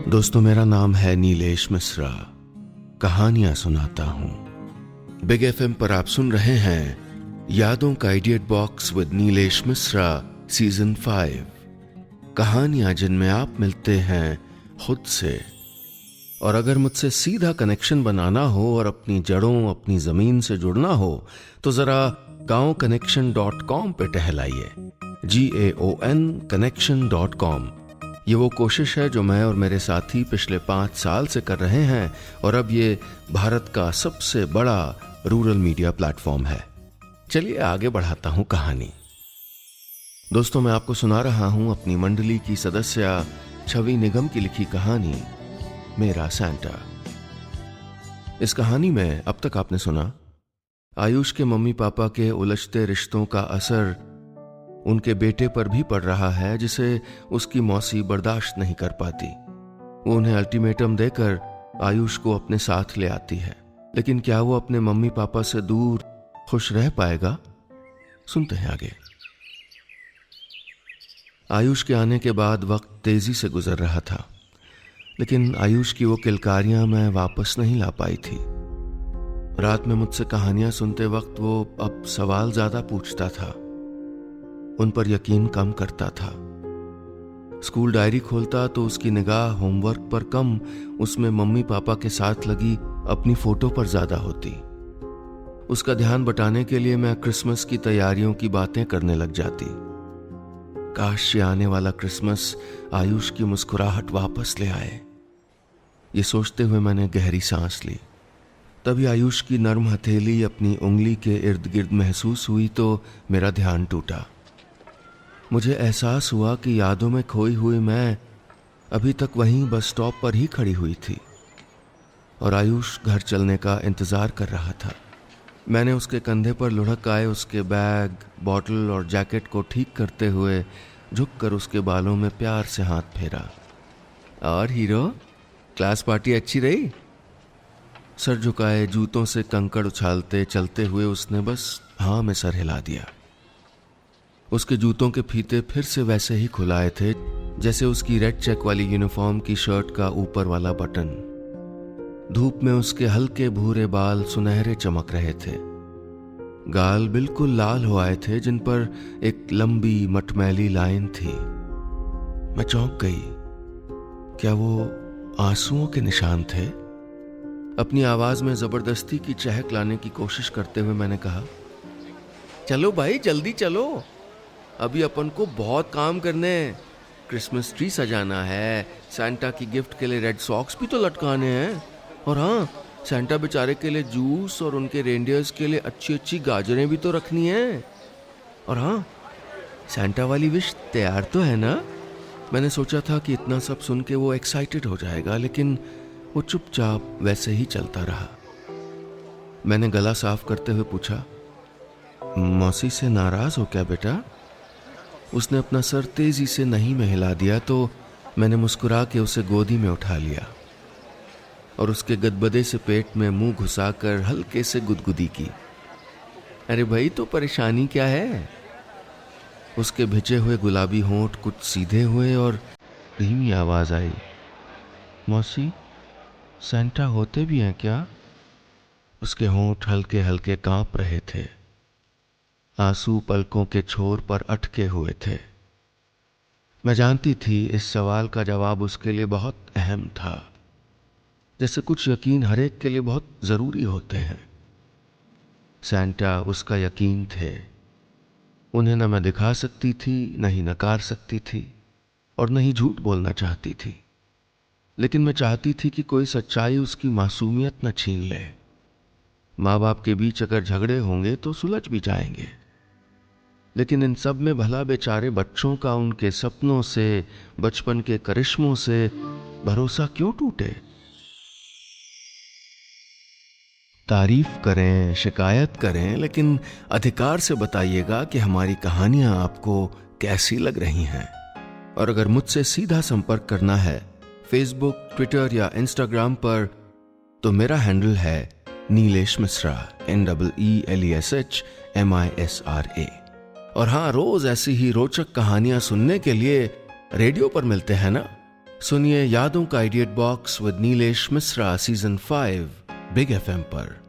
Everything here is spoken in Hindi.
दोस्तों, मेरा नाम है नीलेश मिश्रा। कहानियां सुनाता हूं। बिग एफएम पर आप सुन रहे हैं यादों का idiot box with Nilesh Mishra season 5। कहानियां जिनमें आप मिलते हैं खुद से। और अगर मुझसे सीधा कनेक्शन बनाना हो और अपनी जड़ों, अपनी जमीन से जुड़ना हो तो जरा gaonconnection.com पे टहलाइए। GAON connection.com। ये वो कोशिश है जो मैं और मेरे साथी पिछले 5 साल से कर रहे हैं और अब ये भारत का सबसे बड़ा रूरल मीडिया प्लेटफॉर्म है। चलिए आगे बढ़ाता हूं कहानी। दोस्तों, मैं आपको सुना रहा हूं अपनी मंडली की सदस्य छवि निगम की लिखी कहानी मेरा सैंटा। इस कहानी में अब तक आपने सुना आयुष के मम्मी पापा के उलझते रिश्तों का असर उनके बेटे पर भी पड़ रहा है, जिसे उसकी मौसी बर्दाश्त नहीं कर पाती। वो उन्हें अल्टीमेटम देकर आयुष को अपने साथ ले आती है, लेकिन क्या वो अपने मम्मी पापा से दूर खुश रह पाएगा? सुनते हैं आगे। आयुष के आने के बाद वक्त तेजी से गुजर रहा था, लेकिन आयुष की वो किलकारियां मैं वापस नहीं ला पाई थी। रात में मुझसे कहानियां सुनते वक्त वो अब सवाल ज्यादा पूछता था, उन पर यकीन कम करता था। स्कूल डायरी खोलता तो उसकी निगाह होमवर्क पर कम, उसमें मम्मी पापा के साथ लगी अपनी फोटो पर ज्यादा होती। उसका ध्यान बटाने के लिए मैं क्रिसमस की तैयारियों की बातें करने लग जाती। काश ये आने वाला क्रिसमस आयुष की मुस्कुराहट वापस ले आए। ये सोचते हुए मैंने गहरी सांस ली। तभी आयुष की नर्म हथेली अपनी उंगली के इर्द गिर्द महसूस हुई तो मेरा ध्यान टूटा। मुझे एहसास हुआ कि यादों में खोई हुई मैं अभी तक वहीं बस स्टॉप पर ही खड़ी हुई थी और आयुष घर चलने का इंतजार कर रहा था। मैंने उसके कंधे पर लुढ़क आए उसके बैग, बॉटल और जैकेट को ठीक करते हुए झुककर उसके बालों में प्यार से हाथ फेरा। और हीरो, क्लास पार्टी अच्छी रही? सर झुकाए, जूतों से कंकड़ उछालते चलते हुए उसने बस हाँ में सर हिला दिया। उसके जूतों के फीते फिर से वैसे ही खुलाए थे जैसे उसकी रेड चेक वाली यूनिफॉर्म की शर्ट का ऊपर वाला बटन। धूप में उसके हल्के भूरे बाल सुनहरे चमक रहे थे। गाल बिल्कुल लाल हो आए थे जिन पर एक लंबी मटमैली लाइन थी। मैं चौंक गई। क्या वो आंसुओं के निशान थे? अपनी आवाज में जबरदस्ती की चहक लाने की कोशिश करते हुए मैंने कहा, चलो भाई जल्दी चलो, अभी अपन को बहुत काम करने हैं। क्रिसमस ट्री सजाना है, सैंटा की गिफ्ट के लिए रेड सॉक्स भी तो लटकाने हैं, और हाँ, सैंटा बेचारे के लिए जूस और उनके रेंडियर्स के लिए अच्छी अच्छी गाजरें भी तो रखनी हैं। और हाँ, सैंटा वाली विश तैयार तो है ना? मैंने सोचा था कि इतना सब सुन के वो एक्साइटेड हो जाएगा, लेकिन वो चुपचाप वैसे ही चलता रहा। मैंने गला साफ करते हुए पूछा, मौसी से नाराज हो क्या बेटा? उसने अपना सर तेजी से नहीं में हिला दिया तो मैंने मुस्कुरा के उसे गोदी में उठा लिया और उसके गदबदे से पेट में मुंह घुसाकर हल्के से गुदगुदी की। अरे भाई, तो परेशानी क्या है? उसके भिजे हुए गुलाबी होंठ कुछ सीधे हुए और धीमी आवाज आई, मौसी, सैंटा होते भी हैं क्या? उसके होंठ हल्के हल्के कांप रहे थे। आंसू पलकों के छोर पर अटके हुए थे। मैं जानती थी इस सवाल का जवाब उसके लिए बहुत अहम था, जैसे कुछ यकीन हर एक के लिए बहुत जरूरी होते हैं। सैंटा उसका यकीन थे। उन्हें न मैं दिखा सकती थी, न ही नकार सकती थी, और न ही झूठ बोलना चाहती थी। लेकिन मैं चाहती थी कि कोई सच्चाई उसकी मासूमियत न छीन ले। माँ बाप के बीच अगर झगड़े होंगे तो सुलझ भी जाएंगे, लेकिन इन सब में भला बेचारे बच्चों का उनके सपनों से, बचपन के करिश्मों से भरोसा क्यों टूटे? तारीफ करें, शिकायत करें, लेकिन अधिकार से बताइएगा कि हमारी कहानियां आपको कैसी लग रही हैं। और अगर मुझसे सीधा संपर्क करना है फेसबुक, ट्विटर या इंस्टाग्राम पर, तो मेरा हैंडल है नीलेश मिश्रा, NEELESHMISRA। और हाँ, रोज ऐसी ही रोचक कहानियां सुनने के लिए रेडियो पर मिलते हैं ना, सुनिए यादों का idiot box with Nilesh Mishra season 5 big FM पर।